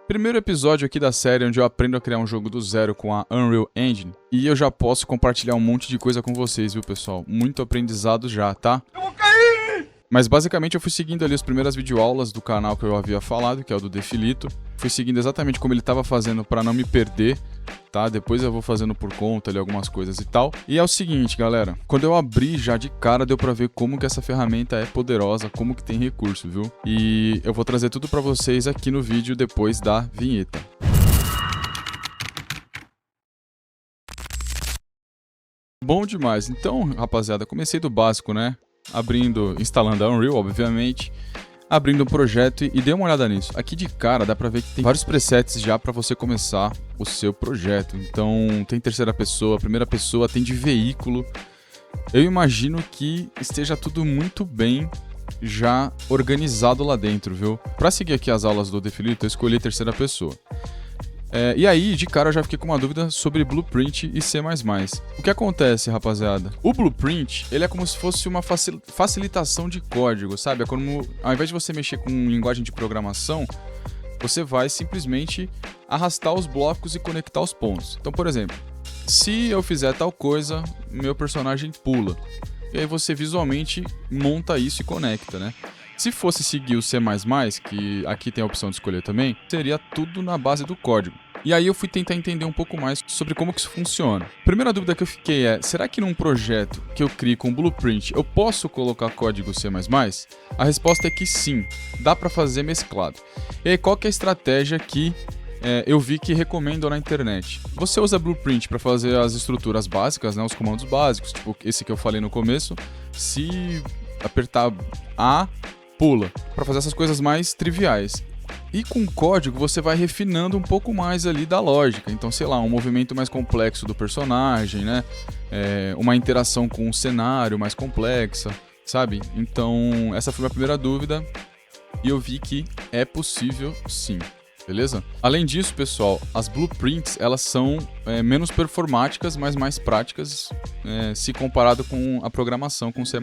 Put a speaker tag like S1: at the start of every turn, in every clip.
S1: Primeiro episódio aqui da série onde eu aprendo a criar um jogo do zero com a Unreal Engine. E eu já posso compartilhar um monte de coisa com vocês, viu, pessoal? Muito aprendizado já, tá? Eu vou cair! Mas basicamente eu fui seguindo ali as primeiras videoaulas do canal que eu havia falado, que é o do Defilito. Fui seguindo exatamente como ele estava fazendo para não me perder, tá? Depois eu vou fazendo por conta ali algumas coisas e tal. E é o seguinte, galera. Quando eu abri já de cara, deu pra ver como que essa ferramenta é poderosa, como que tem recurso, viu? E eu vou trazer tudo pra vocês aqui no vídeo depois da vinheta. Bom demais. Então, rapaziada, comecei do básico, né? Instalando a Unreal, obviamente. Abrindo um projeto e dei uma olhada nisso. Aqui de cara dá pra ver que tem vários presets já pra você começar o seu projeto. Então tem terceira pessoa, primeira pessoa, tem de veículo. Eu imagino que esteja tudo muito bem já organizado lá dentro, viu? Pra seguir aqui as aulas do Defilito, eu escolhi terceira pessoa. E aí, de cara, eu já fiquei com uma dúvida sobre Blueprint e C++. O que acontece, rapaziada? O Blueprint, ele é como se fosse uma facilitação de código, sabe? É como, ao invés de você mexer com linguagem de programação, você vai simplesmente arrastar os blocos e conectar os pontos. Então, por exemplo, se eu fizer tal coisa, meu personagem pula. E aí você visualmente monta isso e conecta, né? Se fosse seguir o C++, que aqui tem a opção de escolher também, seria tudo na base do código. E aí eu fui tentar entender um pouco mais sobre como que isso funciona. Primeira dúvida que eu fiquei é, será que num projeto que eu crio com Blueprint eu posso colocar código C++? A resposta é que sim, dá para fazer mesclado. E aí qual que é a estratégia que eu vi que recomendam na internet? Você usa Blueprint para fazer as estruturas básicas, né, os comandos básicos, tipo esse que eu falei no começo. Se apertar A, pula, para fazer essas coisas mais triviais. E com código você vai refinando um pouco mais ali da lógica. Então, sei lá, um movimento mais complexo do personagem, né? Uma interação com um cenário mais complexa, sabe? Então, essa foi a minha primeira dúvida e eu vi que é possível sim. Beleza? Além disso, pessoal, as blueprints elas são menos performáticas, mas mais práticas se comparado com a programação com C++,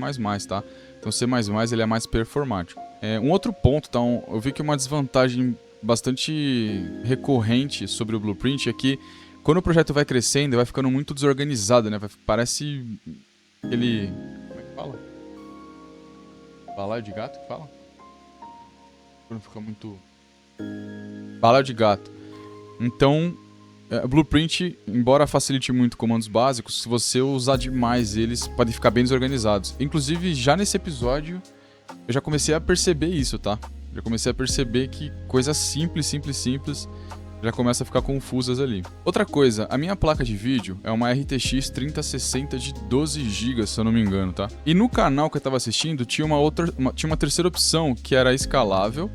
S1: tá? Então C++ ele é mais performático. Um outro ponto, tá? Eu vi que uma desvantagem bastante recorrente sobre o Blueprint é que quando o projeto vai crescendo, vai ficando muito desorganizado, né? Parece ele... Como é que fala? Balaio de gato que fala? Quando fica muito... Bala de gato. Então, Blueprint, embora facilite muito comandos básicos, se você usar demais eles, podem ficar bem desorganizados. Inclusive, já nesse episódio, eu já comecei a perceber isso, tá? Já comecei a perceber que coisas simples, já começam a ficar confusas ali. Outra coisa, a minha placa de vídeo é uma RTX 3060 de 12 GB, se eu não me engano, tá? E no canal que eu tava assistindo, tinha uma terceira opção, que era escalável,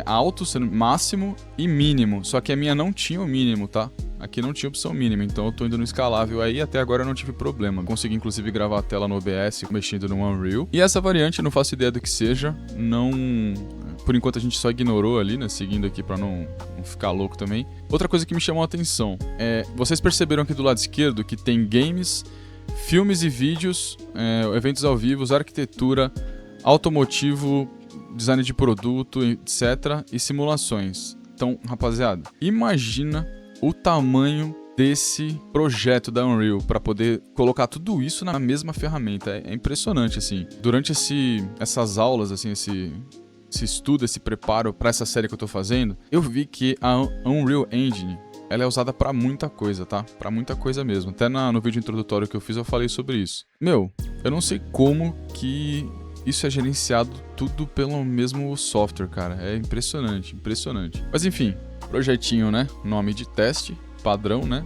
S1: alto, máximo e mínimo. Só que a minha não tinha o mínimo, tá? Aqui não tinha opção mínima, então eu tô indo no escalável aí e até agora eu não tive problema. Consegui inclusive gravar a tela no OBS mexendo no Unreal. E essa variante, eu não faço ideia do que seja, não... Por enquanto a gente só ignorou ali, né? Seguindo aqui pra não ficar louco também. Outra coisa que me chamou a atenção vocês perceberam aqui do lado esquerdo que tem games, filmes e vídeos, eventos ao vivo, arquitetura, automotivo, design de produto, etc. e simulações. Então, rapaziada, imagina o tamanho desse projeto da Unreal para poder colocar tudo isso na mesma ferramenta. É impressionante, assim. Durante essas aulas, assim, esse estudo, esse preparo para essa série que eu tô fazendo, eu vi que a Unreal Engine ela é usada para muita coisa, tá? Para muita coisa mesmo. Até no vídeo introdutório que eu fiz eu falei sobre isso. Meu, eu não sei como que isso é gerenciado tudo pelo mesmo software, cara. É impressionante, impressionante. Mas enfim, projetinho, né? Nome de teste, padrão, né?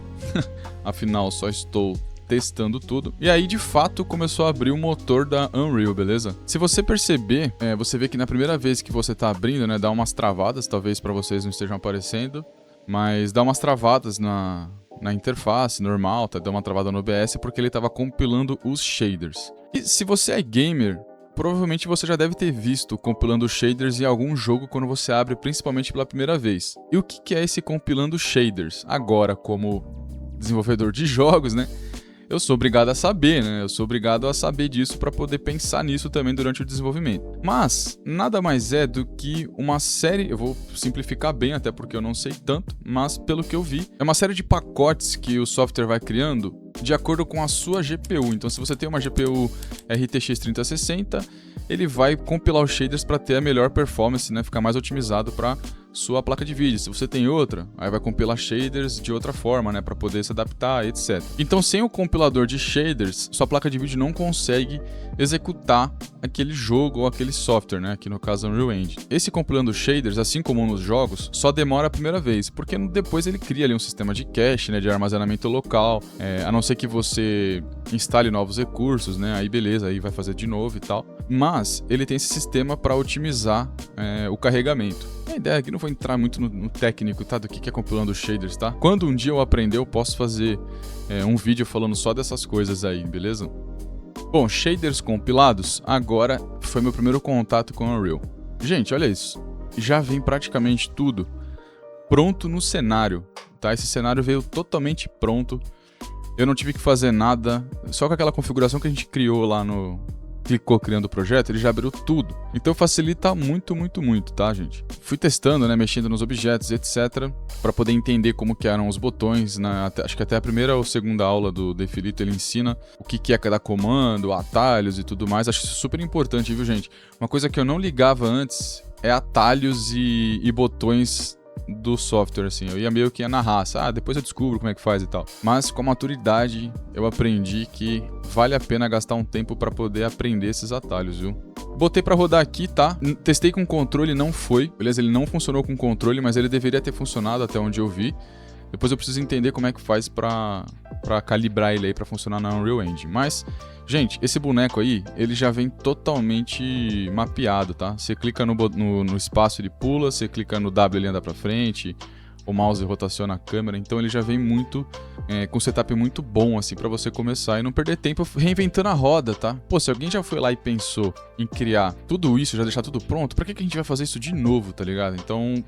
S1: Afinal, só estou testando tudo. E aí, de fato, começou a abrir o motor da Unreal, beleza? Se você perceber, você vê que na primeira vez que você tá abrindo, né? Dá umas travadas, talvez para vocês não estejam aparecendo. Mas dá umas travadas na interface normal, tá? Dá uma travada no OBS porque ele tava compilando os shaders. E se você é gamer, provavelmente você já deve ter visto compilando shaders em algum jogo quando você abre, principalmente pela primeira vez. E o que é esse compilando shaders? Agora, como desenvolvedor de jogos, né? eu sou obrigado a saber, né? Eu sou obrigado a saber disso para poder pensar nisso também durante o desenvolvimento. Mas nada mais é do que uma série, eu vou simplificar bem até porque eu não sei tanto, mas pelo que eu vi, é uma série de pacotes que o software vai criando de acordo com a sua GPU. Então, se você tem uma GPU RTX 3060, ele vai compilar os shaders para ter a melhor performance, né? Ficar mais otimizado para sua placa de vídeo. Se você tem outra, aí vai compilar shaders de outra forma, né? Para poder se adaptar, etc. Então, sem o compilador de shaders, sua placa de vídeo não consegue executar aquele jogo ou aquele software, né? Aqui no caso, Unreal Engine. Esse compilando shaders, assim como nos jogos, só demora a primeira vez, porque depois ele cria ali um sistema de cache, né? De armazenamento local, a não ser que você instale novos recursos, né? Aí beleza, aí vai fazer de novo e tal. Mas ele tem esse sistema para otimizar o carregamento. A ideia aqui não vou entrar muito no técnico, tá? Do que é compilando shaders, tá? Quando um dia eu aprender, eu posso fazer um vídeo falando só dessas coisas aí, beleza? Bom, shaders compilados, agora foi meu primeiro contato com o Unreal. Gente, olha isso. Já vem praticamente tudo pronto no cenário, tá? Esse cenário veio totalmente pronto. Eu não tive que fazer nada, só com aquela configuração que a gente criou lá clicou criando o projeto, ele já abriu tudo. Então facilita muito, muito, muito, tá, gente? Fui testando, né, mexendo nos objetos, etc, para poder entender como que eram os botões, né? Acho que até a primeira ou segunda aula do Defilito ele ensina o que é cada comando, atalhos e tudo mais. Acho isso super importante, viu, gente? Uma coisa que eu não ligava antes é atalhos e botões do software, assim. Eu ia meio que na raça. Depois eu descubro como é que faz e tal. Mas com a maturidade eu aprendi que vale a pena gastar um tempo para poder aprender esses atalhos, viu? Botei para rodar aqui, tá? Testei com controle, não foi. Beleza, ele não funcionou com controle, mas ele deveria ter funcionado até onde eu vi. Depois eu preciso entender como é que faz para calibrar ele aí para funcionar na Unreal Engine. Mas, gente, esse boneco aí, ele já vem totalmente mapeado, tá? Você clica no espaço, ele pula, você clica no W, ele anda para frente, o mouse rotaciona a câmera, então ele já vem muito com um setup muito bom assim para você começar e não perder tempo reinventando a roda, tá? Pô, se alguém já foi lá e pensou em criar tudo isso, já deixar tudo pronto, pra que a gente vai fazer isso de novo, tá ligado? Então,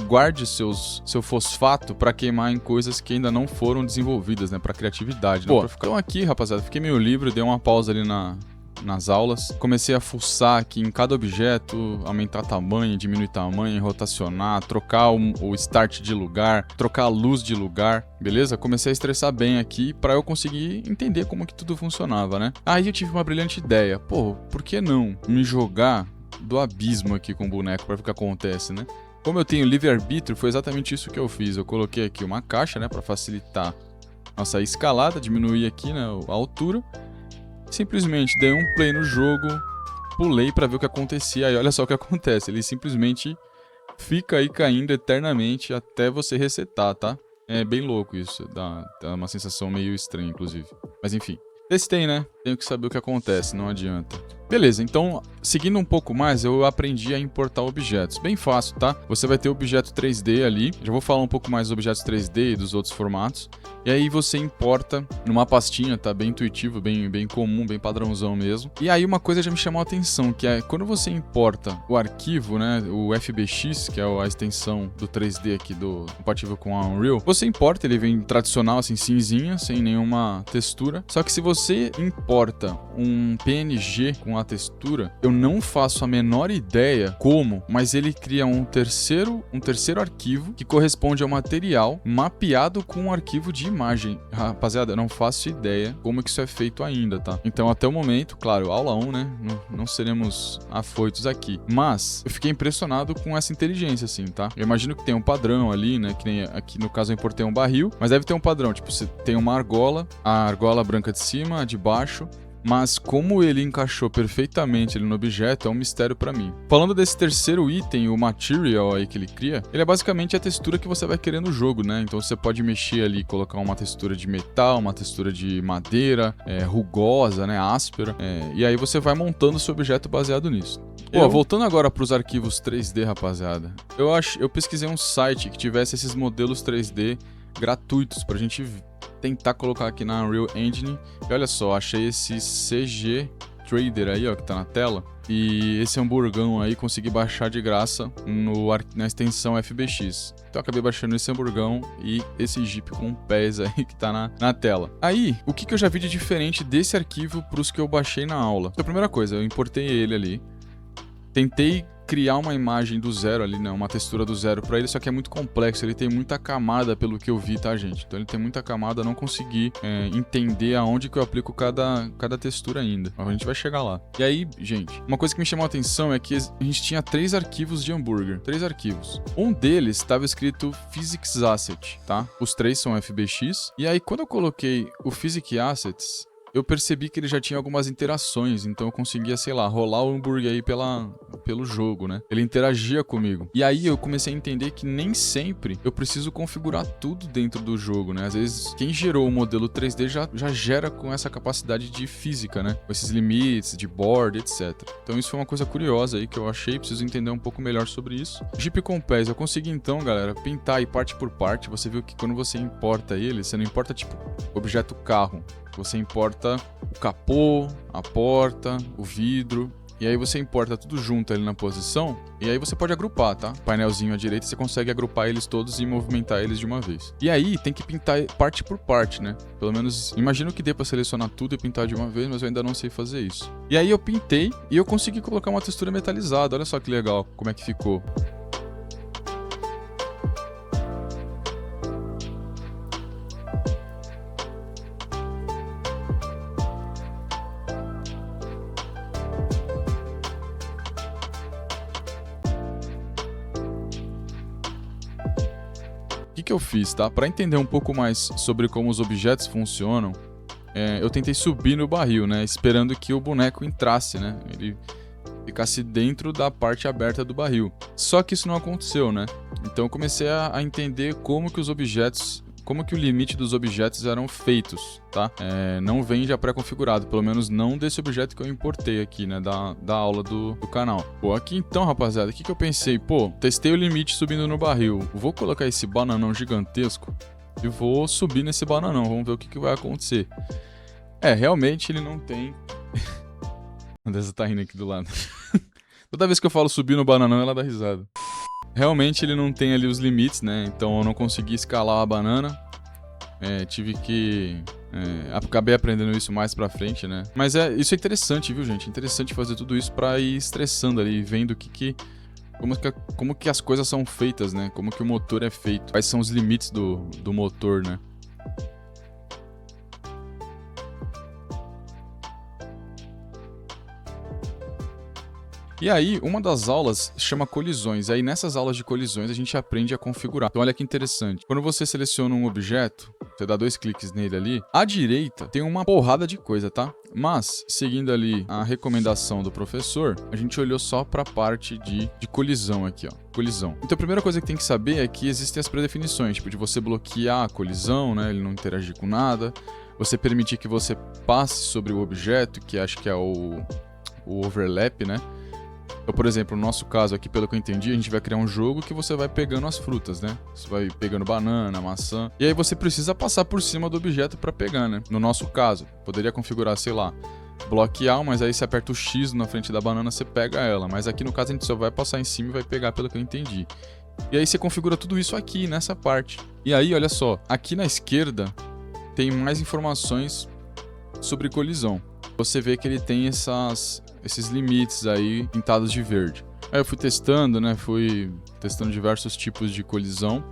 S1: guarde seu fosfato pra queimar em coisas que ainda não foram desenvolvidas, né, pra criatividade, né? Então aqui, rapaziada, fiquei meio livre, dei uma pausa ali nas aulas, comecei a fuçar aqui em cada objeto, aumentar tamanho, diminuir tamanho, rotacionar, trocar o start de lugar, trocar a luz de lugar, beleza? Comecei a estressar bem aqui pra eu conseguir entender como que tudo funcionava, né? Aí eu tive uma brilhante ideia, pô, por que não me jogar do abismo aqui com o boneco pra ver o que acontece, né? Como eu tenho livre-arbítrio, foi exatamente isso que eu fiz, eu coloquei aqui uma caixa, né, pra facilitar nossa escalada, diminuir aqui, né, a altura. Simplesmente dei um play no jogo, pulei pra ver o que acontecia, aí olha só o que acontece, ele simplesmente fica aí caindo eternamente até você resetar, tá? É bem louco isso, dá uma sensação meio estranha, inclusive. Mas enfim, testei, né? Tenho que saber o que acontece, não adianta. Beleza, então, seguindo um pouco mais, eu aprendi a importar objetos. Bem fácil, tá? Você vai ter objeto 3D ali. Já vou falar um pouco mais dos objetos 3D e dos outros formatos. E aí você importa numa pastinha, tá? Bem intuitivo, bem comum, bem padrãozão mesmo. E aí uma coisa já me chamou a atenção, que é quando você importa o arquivo, né? O FBX, que é a extensão do 3D aqui compatível com a Unreal. Você importa, ele vem tradicional, assim, cinzinha, sem nenhuma textura. Só que se você importa um PNG com a textura, eu não faço a menor ideia como, mas ele cria um terceiro arquivo que corresponde ao material mapeado com um arquivo de imagem. Rapaziada, eu não faço ideia como que isso é feito ainda, tá? Então, até o momento, claro, aula 1, né? Não seremos afoitos aqui. Mas eu fiquei impressionado com essa inteligência, assim, tá? Eu imagino que tem um padrão ali, né? Que nem aqui no caso eu importei um barril, mas deve ter um padrão. Tipo, você tem uma argola, a argola branca de cima, a de baixo. Mas como ele encaixou perfeitamente ali no objeto é um mistério pra mim. Falando desse terceiro item, o material aí que ele cria, ele é basicamente a textura que você vai querer no jogo, né? Então você pode mexer ali, colocar uma textura de metal, uma textura de madeira, rugosa, né? Áspera. E aí você vai montando o seu objeto baseado nisso. Voltando agora para os arquivos 3D, rapaziada. Eu pesquisei um site que tivesse esses modelos 3D gratuitos pra gente tentar colocar aqui na Unreal Engine. E olha só, achei esse CG Trader aí, ó, que tá na tela. E esse hamburgão aí consegui baixar de graça na extensão FBX. Então eu acabei baixando esse hamburgão e esse Jeep com pés aí que tá na tela. Aí, o que eu já vi de diferente desse arquivo pros que eu baixei na aula? Então, a primeira coisa, eu importei ele ali. Tentei criar uma imagem do zero ali, né? Uma textura do zero pra ele, só que é muito complexo, ele tem muita camada pelo que eu vi, tá, gente? Então ele tem muita camada, eu não consegui entender aonde que eu aplico cada textura ainda. Mas a gente vai chegar lá. E aí, gente, uma coisa que me chamou a atenção é que a gente tinha 3 arquivos de hambúrguer. 3 arquivos. Um deles estava escrito Physics Asset, tá? Os 3 são FBX. E aí, quando eu coloquei o Physics Assets, eu percebi que ele já tinha algumas interações, então eu conseguia, sei lá, rolar o hambúrguer aí pelo jogo, né? Ele interagia comigo. E aí eu comecei a entender que nem sempre eu preciso configurar tudo dentro do jogo, né? Às vezes, quem gerou o modelo 3D já gera com essa capacidade de física, né? Com esses limites, de board, etc. Então isso foi uma coisa curiosa aí que eu achei, preciso entender um pouco melhor sobre isso. Jeep com pés, eu consegui então, galera, pintar aí parte por parte. Você viu que quando você importa ele, você não importa, tipo, objeto carro. Você importa o capô, a porta, o vidro, e aí você importa tudo junto ali na posição, e aí você pode agrupar, tá? Painelzinho à direita, você consegue agrupar eles todos e movimentar eles de uma vez. E aí tem que pintar parte por parte, né? Pelo menos, imagino que dê pra selecionar tudo e pintar de uma vez, mas eu ainda não sei fazer isso. E aí eu pintei e eu consegui colocar uma textura metalizada, olha só que legal como é que ficou. O que eu fiz, tá? Para entender um pouco mais sobre como os objetos funcionam, eu tentei subir no barril, né? Esperando que o boneco entrasse, né? Ele ficasse dentro da parte aberta do barril. Só que isso não aconteceu, né? Então eu comecei a entender como que os objetos, como que o limite dos objetos eram feitos, tá? Não vem já pré-configurado, pelo menos não desse objeto que eu importei aqui, né, da aula do canal. Pô, aqui então, rapaziada, o que eu pensei? Pô, testei o limite subindo no barril, vou colocar esse bananão gigantesco e vou subir nesse bananão, vamos ver o que vai acontecer. Realmente ele não tem... A Andressa tá rindo aqui do lado. Toda vez que eu falo subir no bananão, ela dá risada. Realmente ele não tem ali os limites, né? Então eu não consegui escalar a banana. Tive que... acabei aprendendo isso mais pra frente, né? Mas isso é interessante, viu, gente? Interessante fazer tudo isso pra ir estressando ali, vendo como que as coisas são feitas, né? Como que o motor é feito. Quais são os limites do motor, né? E aí, uma das aulas chama colisões. Aí nessas aulas de colisões a gente aprende a configurar. Então olha que interessante. Quando você seleciona um objeto, você dá 2 cliques nele ali, à direita tem uma porrada de coisa, tá? Mas, seguindo ali a recomendação do professor, a gente olhou só para a parte de colisão aqui, ó. Colisão. Então a primeira coisa que tem que saber é que existem as predefinições, tipo de você bloquear a colisão, né? Ele não interagir com nada. Você permitir que você passe sobre o objeto, que acho que é o overlap, né? Então, por exemplo, no nosso caso aqui, pelo que eu entendi, a gente vai criar um jogo que você vai pegando as frutas, né? Você vai pegando banana, maçã, e aí você precisa passar por cima do objeto para pegar, né? No nosso caso, poderia configurar, sei lá, bloquear, mas aí você aperta o X na frente da banana, você pega ela. Mas aqui no caso a gente só vai passar em cima e vai pegar, pelo que eu entendi. E aí você configura tudo isso aqui, nessa parte. E aí, olha só, aqui na esquerda tem mais informações sobre colisão. Você vê que ele tem esses limites aí pintados de verde. Aí eu fui testando, né? Fui testando diversos tipos de colisão.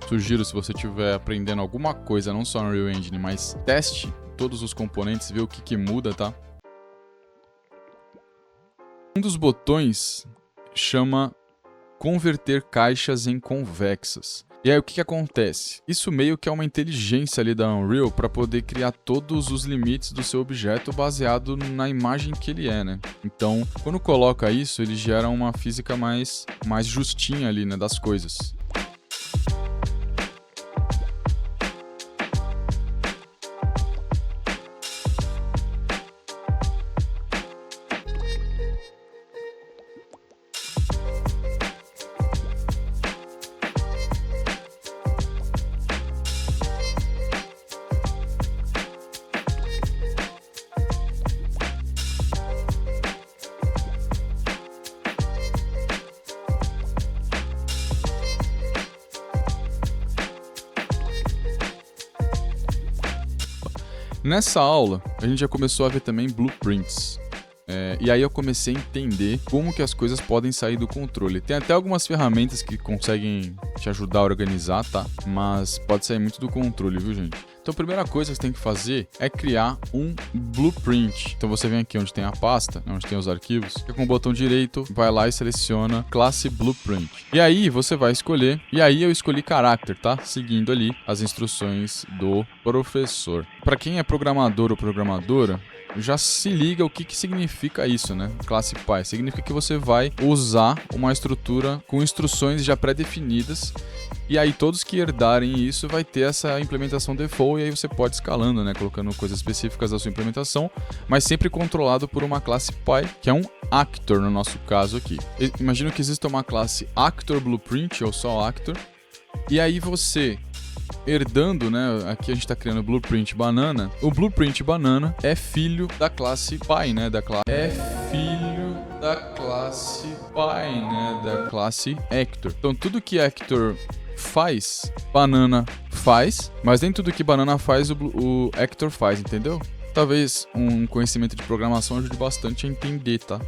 S1: Sugiro, se você estiver aprendendo alguma coisa, não só no Unreal Engine, mas teste todos os componentes, vê o que muda, tá? Um dos botões chama converter caixas em convexas. E aí o que acontece? Isso meio que é uma inteligência ali da Unreal para poder criar todos os limites do seu objeto baseado na imagem que ele é, né? Então, quando coloca isso, ele gera uma física mais justinha ali, né, das coisas. Nessa aula, a gente já começou a ver também blueprints. E aí eu comecei a entender como que as coisas podem sair do controle. Tem até algumas ferramentas que conseguem te ajudar a organizar, tá? Mas pode sair muito do controle, viu, gente? Então a primeira coisa que você tem que fazer é criar um blueprint. Então você vem aqui onde tem a pasta, onde tem os arquivos, e com o botão direito vai lá e seleciona classe blueprint. E aí você vai escolher, e aí eu escolhi character, tá? Seguindo ali as instruções do professor. Para quem é programador ou programadora, já se liga o que significa isso, né? Classe Py. Significa que você vai usar uma estrutura com instruções já pré-definidas e aí todos que herdarem isso vai ter essa implementação default e aí você pode escalando, né? Colocando coisas específicas da sua implementação, mas sempre controlado por uma classe Py, que é um actor no nosso caso aqui. Imagino que exista uma classe actor blueprint ou só actor e aí você... herdando, né? Aqui a gente está criando o blueprint banana. O blueprint banana é filho da classe Py, né? É filho da classe Py, né? Da classe actor. Então tudo que actor faz, banana faz, mas nem tudo que banana faz o actor faz, entendeu? Talvez um conhecimento de programação ajude bastante a entender, tá?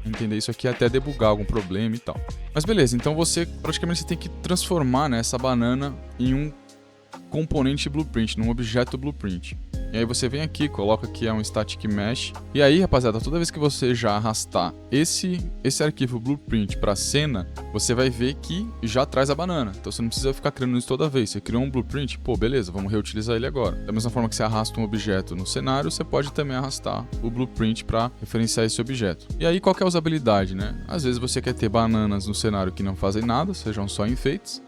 S1: Entender isso aqui até debugar algum problema e tal. Mas beleza, então você praticamente tem que transformar, né, essa banana em um componente blueprint, num objeto blueprint. E aí você vem aqui, coloca que é um static mesh. E aí, rapaziada, toda vez que você já arrastar esse arquivo blueprint para a cena, você vai ver que já traz a banana. Então você não precisa ficar criando isso toda vez. Você criou um blueprint, pô, beleza, vamos reutilizar ele agora. Da mesma forma que você arrasta um objeto no cenário, você pode também arrastar o blueprint para referenciar esse objeto. E aí, qual que é a usabilidade, né? Às vezes você quer ter bananas no cenário que não fazem nada, sejam só enfeites.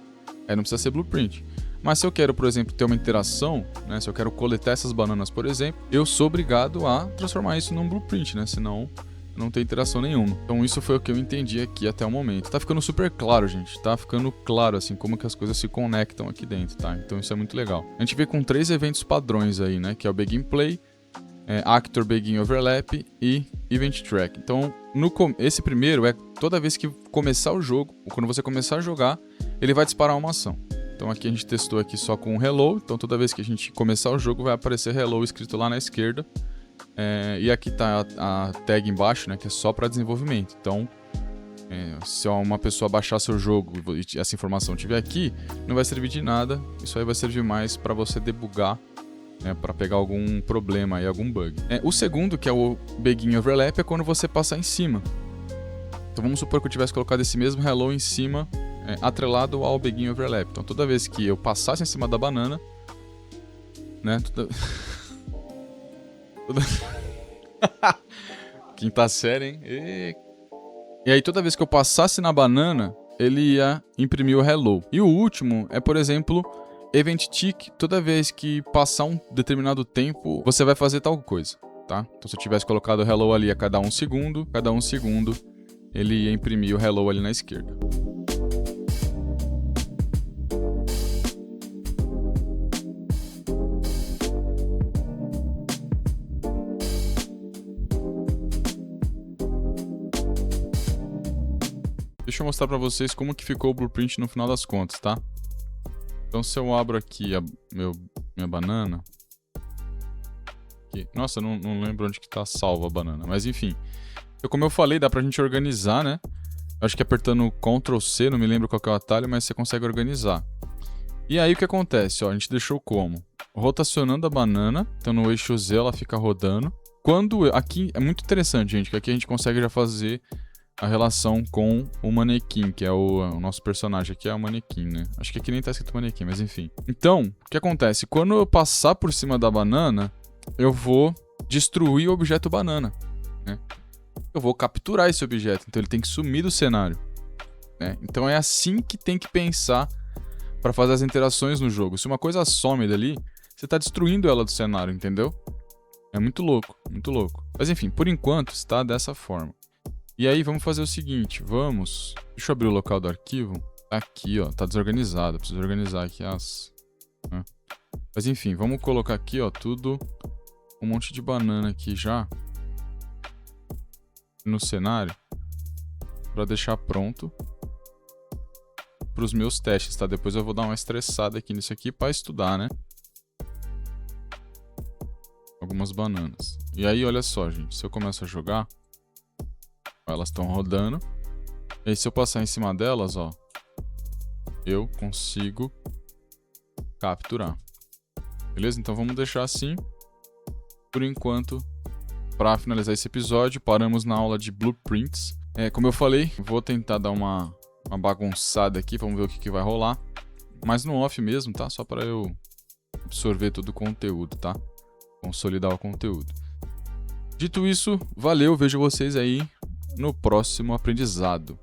S1: Aí não precisa ser blueprint. Mas se eu quero, por exemplo, ter uma interação, né, se eu quero coletar essas bananas, por exemplo, eu sou obrigado a transformar isso num blueprint, né? Senão não tem interação nenhuma. Então isso foi o que eu entendi aqui até o momento. Tá ficando super claro, gente. Tá ficando claro, assim, como que as coisas se conectam aqui dentro, tá? Então isso é muito legal. A gente vê com 3 eventos padrões aí, né? Que é o Begin Play, Actor Begin Overlap e Event Track. Então, esse primeiro é toda vez que começar o jogo, ou quando você começar a jogar, ele vai disparar uma ação. Então aqui a gente testou aqui só com o hello, então toda vez que a gente começar o jogo vai aparecer hello escrito lá na esquerda. E aqui tá a tag embaixo, né, que é só para desenvolvimento. Então, se uma pessoa baixar seu jogo e essa informação estiver aqui, não vai servir de nada. Isso aí vai servir mais para você debugar, né, para pegar algum problema aí, algum bug. O segundo, que é o Begin Overlap, é quando você passar em cima. Então vamos supor que eu tivesse colocado esse mesmo hello em cima, atrelado ao Begin Overlap. Então toda vez que eu passasse em cima da banana, né, quinta série, hein? E aí toda vez que eu passasse na banana, ele ia imprimir o hello. E o último é, por exemplo, Event Tick. Toda vez que passar um determinado tempo, você vai fazer tal coisa, tá? Então se eu tivesse colocado o hello ali a cada um segundo, ele ia imprimir o hello ali na esquerda. Deixa eu mostrar pra vocês como que ficou o blueprint no final das contas, tá? Então se eu abro aqui minha banana... Aqui. Nossa, eu não lembro onde que tá salva a banana, mas enfim. Então, como eu falei, dá pra gente organizar, né? Acho que apertando Ctrl C, não me lembro qual que é o atalho, mas você consegue organizar. E aí o que acontece? Ó, a gente deixou como? Rotacionando a banana, então no eixo Z ela fica rodando. Aqui é muito interessante, gente, que aqui a gente consegue já fazer a relação com o manequim, que é o nosso personagem aqui, é o manequim, né? Acho que aqui nem tá escrito manequim, mas enfim. Então, o que acontece? Quando eu passar por cima da banana, eu vou destruir o objeto banana, né? Eu vou capturar esse objeto, então ele tem que sumir do cenário, né? Então é assim que tem que pensar para fazer as interações no jogo. Se uma coisa some dali, você tá destruindo ela do cenário, entendeu? É muito louco, muito louco. Mas enfim, por enquanto está dessa forma. E aí vamos fazer o seguinte, deixa eu abrir o local do arquivo. Aqui, ó, tá desorganizado, preciso organizar aqui né? Mas enfim, vamos colocar aqui, ó, um monte de banana aqui já no cenário para deixar pronto para os meus testes, tá? Depois eu vou dar uma estressada aqui nisso aqui para estudar, né? algumas bananas. E aí, olha só, gente, se eu começo a jogar, elas estão rodando. E aí, se eu passar em cima delas, ó, eu consigo capturar. Beleza? Então vamos deixar assim. Por enquanto, para finalizar esse episódio, paramos na aula de blueprints. Como eu falei, vou tentar dar uma bagunçada aqui, vamos ver o que vai rolar. Mas no off mesmo, tá? Só para eu absorver todo o conteúdo, tá? Consolidar o conteúdo. Dito isso, valeu, vejo vocês aí no próximo aprendizado.